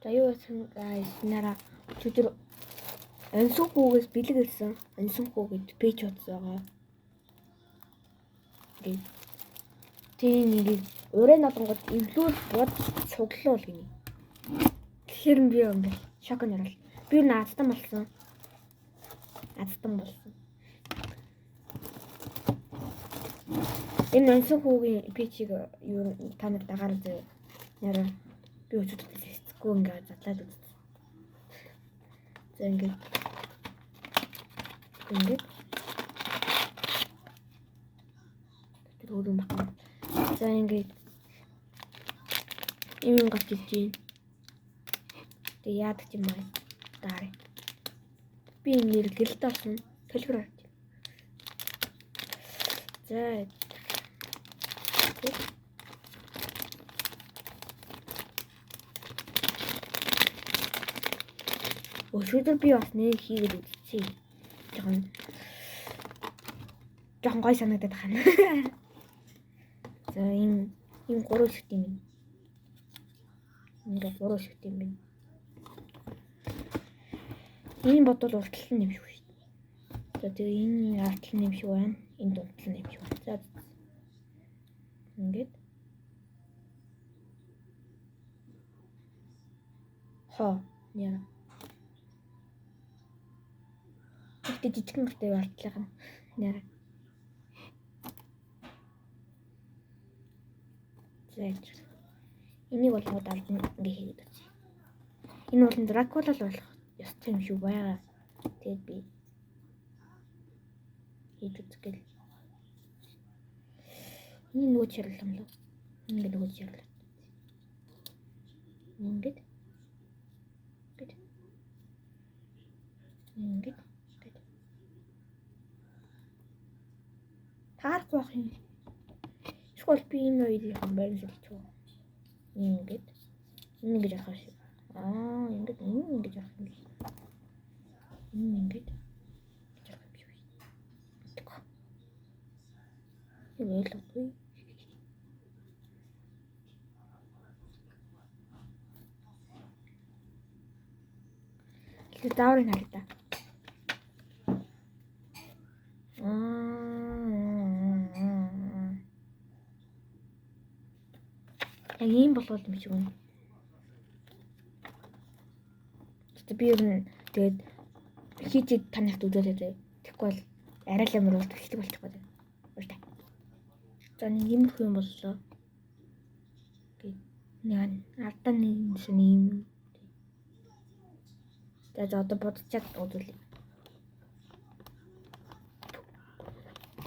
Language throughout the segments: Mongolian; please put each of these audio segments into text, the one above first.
За юу гэсэн guys нара өчигдөр ансан хүүгээс бэлэг ирсэн. Ансан хүү гэд пэйж утсаага. Тийм нэг ураа надангууд эвлүүл бод цуглуул гинэ. Тэгэхээр би юм бол шок нэрэл. Би наадтан болсон. Энэ ансан хүүгийн пэйжийг юу та нар дагаар зөө. Нара би өчигдөр хэлчихгүй ингээд задлаад үзсэн. За ингээд тэр өөр юм байна. За ингээд юм гарч ирж байна. Тэг яадаг юм бэ? Даарай. Би нэр гэрэлт авсан. Телеграм. За өшөөдөр би бас нэг хийгээд үзчихье. Жохон гой санагдаад байна. За ийм 3 шигт юм. Ингээд 3 шигт юм байна. Энэ бодвол уртлал нэм шүү дээ. За тэгээ энэ артлал нэм шүү байна. Энэ дунтлал нэм шүү. За ингээд яа. Тэгтээ жижигхэн гэртэй артлал нэр. За энийг болгоод алд ингээ хийгээд байна. Энэ бол Дракула л болох ёстой юм шүү байгаа. Тэгээд би хийж үзгээл. Энэ нөгөө чирлэл юм лөө. Ингээ нөгөө чирлэл. Ингээд. Таарах байх юм. Эсвэл би энэ хоёрыг хамбарын шилжүү. Ингээд. Ингэж авах шиг. Ингээд ингэж авах юм шиг. Ингээд. Гэж авах юм шиг. Энэ л үгүй. Тэр дааврын харагдаа. Ийм болвол юм шиг үнэ. Гэтэ би ер нь тэгээд хийжид танихт үзүүлээд тэгэхгүй бол арай л амар уулздаг болчих гээд. Ууштай. За нэг юм хөө юм боллоо. Нэг ардаа нэг юм. За одоо бодчихад үзүүлээ.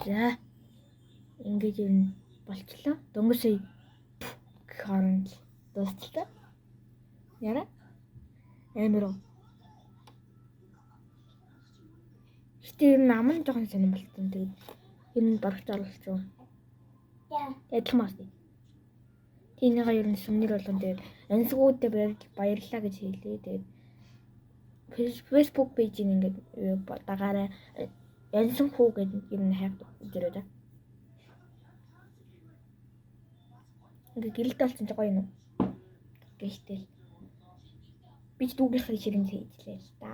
За ингэж ер нь болчлоо. Дөнгөсөө хооронд дуусчлаа. Яра? Амироо. Гэтэ ер нь аман жоохон сонирн болсон. Тэгээд ер нь барагч оруулсан. Адилхан мас. Тинийга ер нь сүмнэр болгон тэгээд ансгуудад баярлалаа гэж хэлээ. Тэгээд Facebook пэйжийг ингээд дагаараа янсан хүү гэдэг ер нь хайх үзэрэй. Ингээд гэрэлт болсон ч гоё юм уу? Гэхтэл би ч дүүгийнхээ ширэнд хийжлээ л да.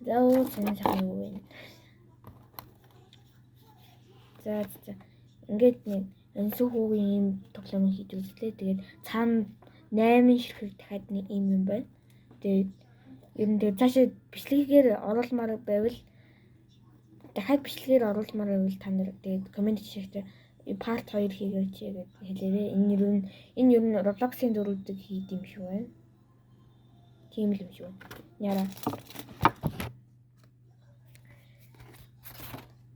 За энэ сайхан юу вэ? За ингээд нэг янсан хүүгийн ийм тоглоом хийж үзлээ. Тэгээд цаана 8 ширхэг дахиад нэг юм байна. Тэгээд ер нь тэгээд цаашаа бичлэгээр оруулмаар байвал дахиад бичлэгээр оруулмаар байвал та нар тэгээд комент хийхдээ part 2 хийгээч гэж хэлээрэй. Энэ ер нь Roblox-ийн дөрөвдөг хийд юм шүү байна. Тийм л юм шүү. Яра.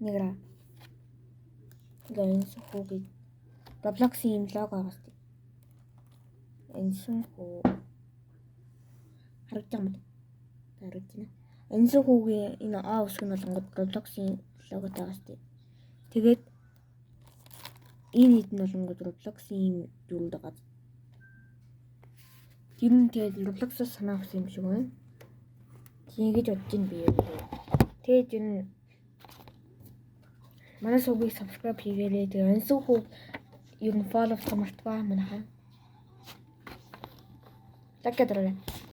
Нэгра. Ганц хүүгээ Roblox-ийн лого авах. Энсэн хүү харагдаж байна. Харагдана. Энсэн хүүгийн энэ усг нь болгоод Roblox-ийн логотой байгаа. Тэгээд энэ хэд нь болгоод Roblox-ийн зүйл байгаа. Тэр нь тэгээд Roblox-аас санаа авсан юм шиг байна. Тэгэж бодож ин би. Тэгээд энэ манай сувгийг subscribe хийгээрэй. Тэгээд онсон хүүг ер нь фоллоу болох мартваа манайхаа. Лайк гэдэг.